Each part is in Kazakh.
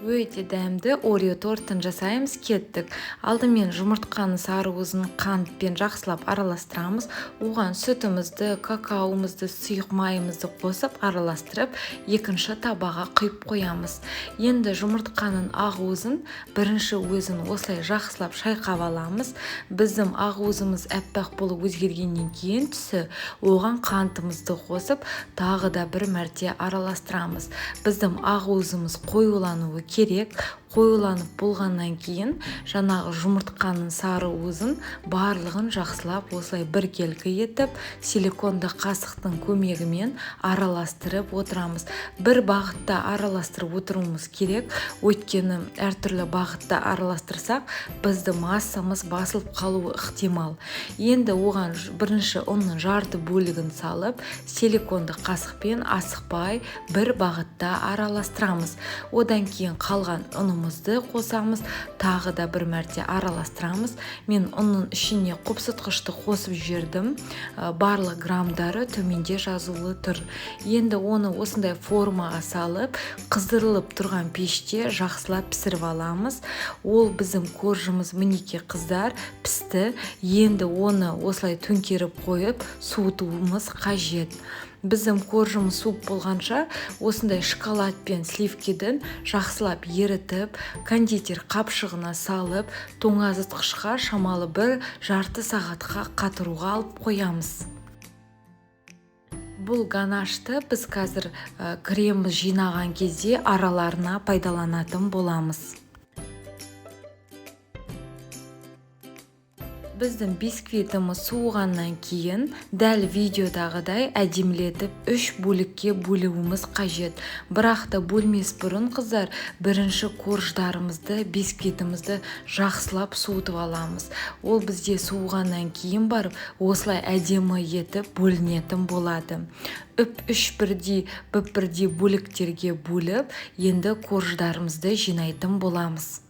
Өте дәмді Орео торттын жасаймыз, кеттік. Алдымен жұмыртқаның сарыуызын қантпен жақсылап араластырамыз. Оған сүтімізді, какаомызды, сұйық майымызды қосып араластырып, екінші табаға құйып қоямыз. Енді жұмыртқаның ақуызын бірінші өзін осылай жақсылап шайқап аламыз. Біздің ақуызымыз әппақ болып өзгергеннен кейін түсі, оған қантымызды қосып, тағы да бір мәрте араластырамыз. Біздің ақуызымыз қоюлануы керек. Қоюланып болғаннан кейін жаңағы жұмыртқаның сарыуызын барлығын жақсылап осылай біркелкі етіп, силиконды қасықтың көмегімен араластырып отырамыз. Бір бағытта араластырып отыруымыз керек, өйткені әртүрлі бағытта араластырсақ, бізді массамыз басылып қалуы ықтимал. Енді оған бірінші ұнның жарты бөлігін салып, силиконды қасықпен асықпай бір бағытта араластырамыз. Одан кейін қалған ұнымызды қосамыз, тағы да бір мәрте араластырамыз. Мен ұнның ішіне қопсытқышты қосып жібердім. Барлық грамдары төменде жазулы тұр. Енді оны осындай формаға салып, қыздырылып тұрған пеште жақсылап пісіріп аламыз. Ол біздің коржымыз мінеке қыздар пісті. Енді оны осылай төңкеріп қойып, суытуымыз қажет. Біздің коржымыз суып болғанша осындай шоколад пен сливкиден жақсылап ерітіп, кондитер қапшығына салып, тоңазытқышқа шамалы бір жарты сағатқа қатыруға алып қоямыз. Бұл ганашты біз қазір кремді жинаған кезде араларына пайдаланатын боламыз. Біздің бисквитіміз суығаннан кейін дәл видеодағыдай әдемілетіп 3 бөлікке бөлуіміз қажет. Бірақ та бөлмес бұрын қыздар бірінші корждарымызды, бисквитімізді жақсылап суытып аламыз. Ол бізде суығаннан кейін барып осылай әдемі етіп бөлінетін болады. 3 бірдей бөліктерге бөліп, енді корждарымызды жинайтын боламыз.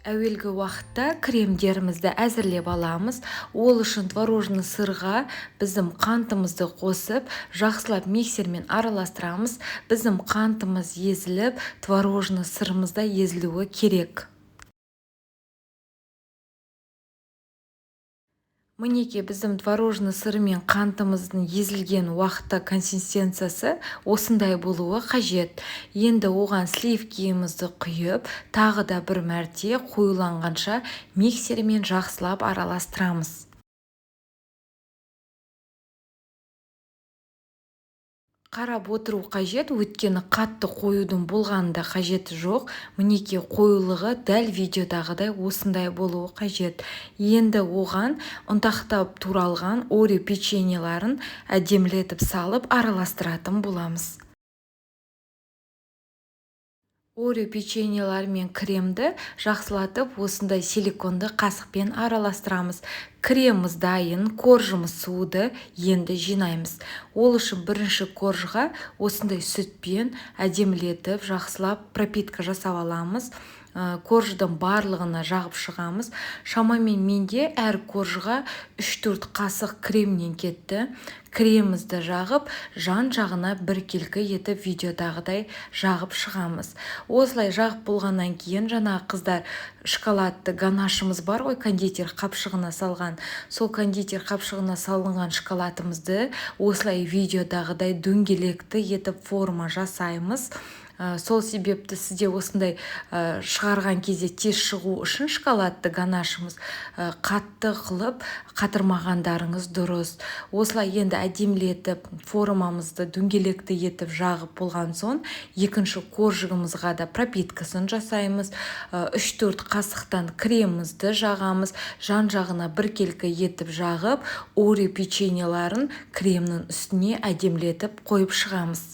Әуелгі уақытта кремдерімізді әзірлеп аламыз. Ол үшін творожный сырға біздің қантымызды қосып, жақсылап миксермен араластырамыз. Біздің қантымыз езіліп, творожный сырымызда езілуі керек. Мінеке біздің творожный сыры мен қантымыздың езілген уақытта консистенциясы осындай болуы қажет. Енді оған сливкиімізді құйып, тағы да бір мәрте қоюланғанша миксермен жақсылап араластырамыз. Қарап отыру қажет, өйткені қатты қоюдың болғанда қажеті жоқ. Мінеке қоюлығы дәл видеодағыдай осындай болуы қажет. Енді оған ұнтақтап туралған Орео печеньеларын әдемілетіп салып араластыратын боламыз. Орео печеньелар мен кремді жақсылатып осындай силиконды қасықпен араластырамыз. Креміміз дайын, коржымыз суыды, енді жинаймыз. Ол үшін бірінші коржға осындай сүтпен әдемілетіп жақсылап пропитка жасап аламыз. Корждың барлығына жағып шығамыз. Шамамен менде әр коржға 3-4 қасық кремнен кетті. Кремімізді жағып, жан-жағына біркелкі етіп видеодағыдай жағып шығамыз. Осылай жағып болғаннан кейін жаңағы қыздар шоколадты ганашымыз бар ғой, кондитер қапшығына салған. Сол кондитер қапшығына салынған шоколадымызды осылай видеодағыдай дөңгелекті етіп форма жасаймыз. Сол себепті сізде осындай шығарған кезде тез шығу үшін шоколадты ганашымыз қатты қылып қатырмағандарыңыз дұрыс. Осылай енді әдемілетіп формамызды дөңгелекті етіп жағып болған соң, екінші коржығымызға да пропиткасын жасаймыз. 3-4 қасықтан кремімізді жағамыз, жан-жағына біркелкі етіп жағып, Орео печеньеларын кремнің үстіне әдемілетіп қойып шығамыз.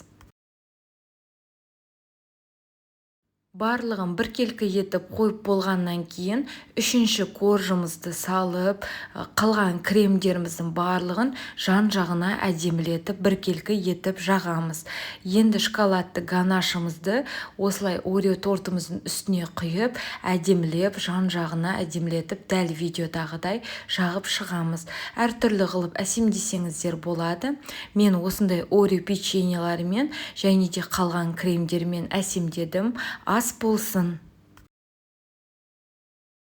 Барлығын біркелкі етіп қойып болғаннан кейін үшінші коржымызды салып, қалған кремдеріміздің барлығын жан-жағына әдемілетіп біркелкі етіп жағамыз. Енді шоколадты ганашымызды осылай Орео тортымыздың үстіне құйып, әдемілеп, жан-жағына әдемілетіп, дәл видеодағыдай жағып шығамыз. Әртүрлі қылып әсемдесеңіздер болады. Мен осындай Орео печеньеларымен және де қалған кремдермен әсемдедім. Ас болсын.